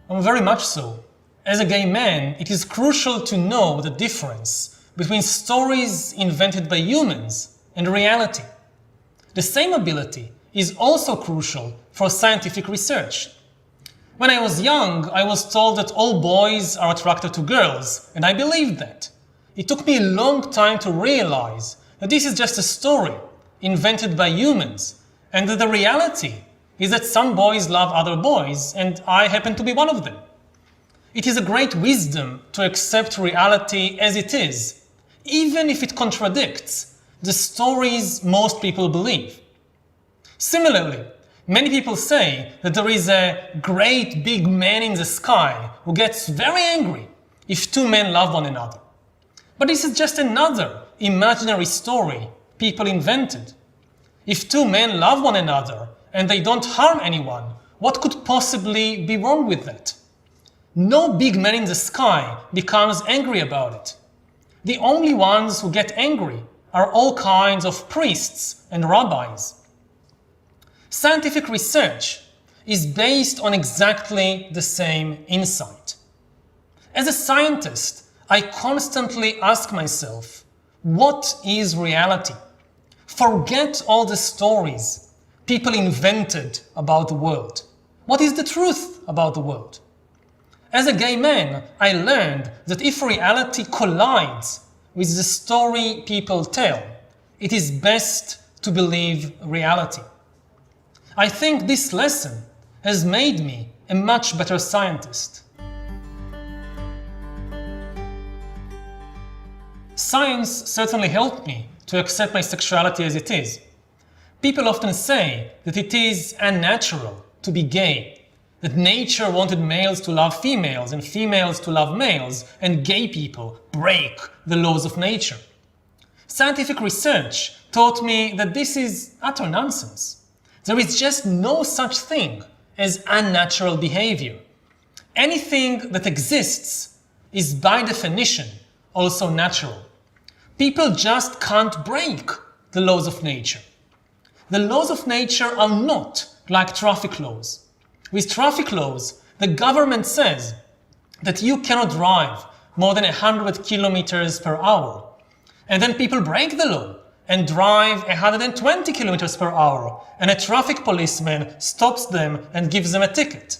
Very much so. As a gay man, it is crucial to know the difference between stories invented by humans and reality. The same ability is also crucial for scientific research. When I was young, I was told that all boys are attracted to girls, and I believed that. It took me a long time to realize that this is just a story invented by humans, and that the reality is that some boys love other boys, and I happen to be one of them. It is a great wisdom to accept reality as it is, even if it contradicts the stories most people believe. Similarly, many people say that there is a great big man in the sky who gets very angry if two men love one another. But this is just another imaginary story people invented. If two men love one another and they don't harm anyone, what could possibly be wrong with that? No big man in the sky becomes angry about it. The only ones who get angry are all kinds of priests and rabbis. Scientific research is based on exactly the same insight. As a scientist, I constantly ask myself, what is reality? Forget all the stories people invented about the world. What is the truth about the world? As a gay man, I learned that if reality collides with the story people tell, it is best to believe reality. I think this lesson has made me a much better scientist. Science certainly helped me to accept my sexuality as it is. People often say that it is unnatural to be gay, that nature wanted males to love females and females to love males, and gay people break the laws of nature. Scientific research taught me that this is utter nonsense. There is just no such thing as unnatural behavior. Anything that exists is by definition also natural. People just can't break the laws of nature. The laws of nature are not like traffic laws. With traffic laws, the government says that you cannot drive more than 100 kilometers per hour. And then people break the law and drive 120 kilometers per hour, and a traffic policeman stops them and gives them a ticket.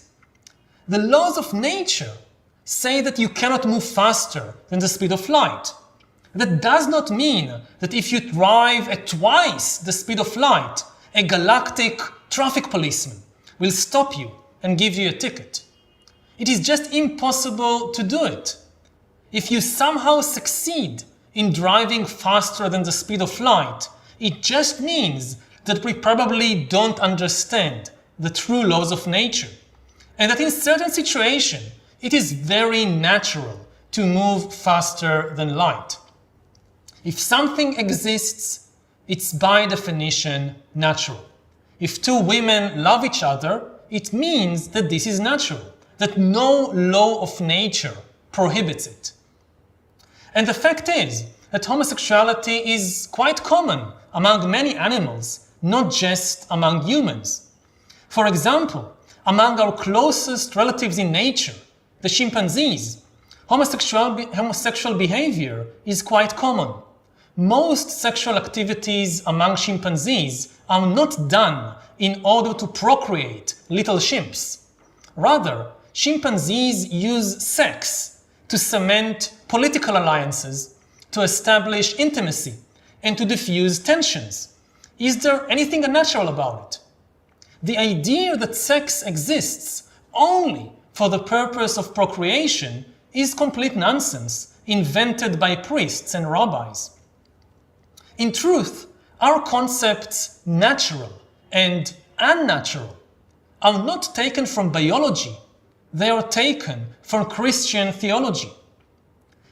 The laws of nature say that you cannot move faster than the speed of light. That does not mean that if you drive at twice the speed of light, a galactic traffic policeman will stop you and give you a ticket. It is just impossible to do it. If you somehow succeed in driving faster than the speed of light, it just means that we probably don't understand the true laws of nature, and that in certain situations it is very natural to move faster than light. If something exists, it's by definition natural. If two women love each other, it means that this is natural, that no law of nature prohibits it. And the fact is that homosexuality is quite common among many animals, not just among humans. For example, among our closest relatives in nature, the chimpanzees, homosexual behavior is quite common. Most sexual activities among chimpanzees are not done in order to procreate little chimps. Rather, chimpanzees use sex to cement political alliances, to establish intimacy, and to diffuse tensions. Is there anything unnatural about it? The idea that sex exists only for the purpose of procreation is complete nonsense, invented by priests and rabbis. In truth, our concepts natural and unnatural are not taken from biology, they are taken from Christian theology.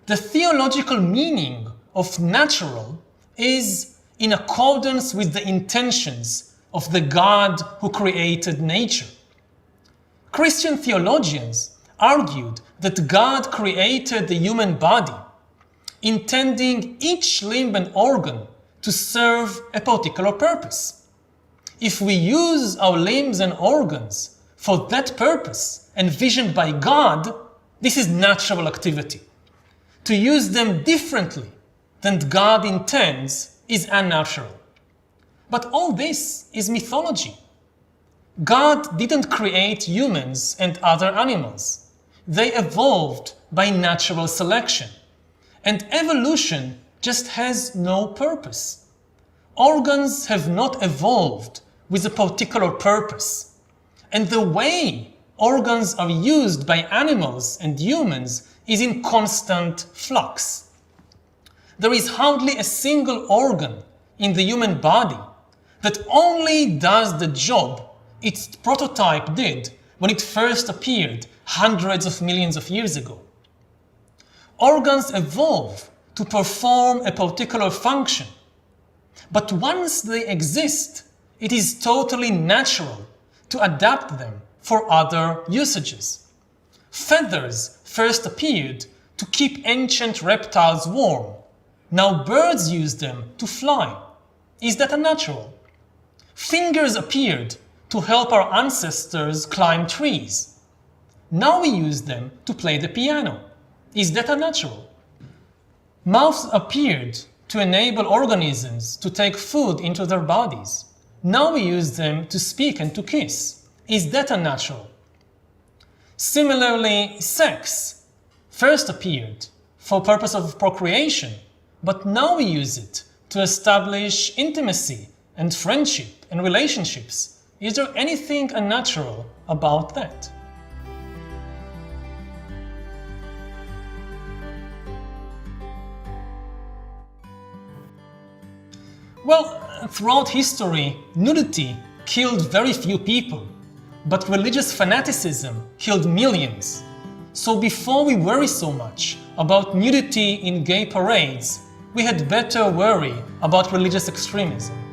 The theological meaning of natural is in accordance with the intentions of the God who created nature. Christian theologians argued that God created the human body, intending each limb and organ to serve a particular purpose. If we use our limbs and organs For that purpose, envisioned by God, this is natural activity. To use them differently than God intends is unnatural. But all this is mythology. God didn't create humans and other animals. They evolved by natural selection. And evolution just has no purpose. Organs have not evolved with a particular purpose. And the way organs are used by animals and humans is in constant flux. There is hardly a single organ in the human body that only does the job its prototype did when it first appeared hundreds of millions of years ago. Organs evolve to perform a particular function, but once they exist, it is totally natural to adapt them for other usages. Feathers first appeared to keep ancient reptiles warm. Now birds use them to fly. Is that unnatural? Fingers appeared to help our ancestors climb trees. Now we use them to play the piano. Is that unnatural? Mouths appeared to enable organisms to take food into their bodies. Now we use them to speak and to kiss. Is that unnatural? Similarly, sex first appeared for purpose of procreation, but now we use it to establish intimacy and friendship and relationships. Is there anything unnatural about that? Well, throughout history, nudity killed very few people, but religious fanaticism killed millions. So before we worry so much about nudity in gay parades, we had better worry about religious extremism.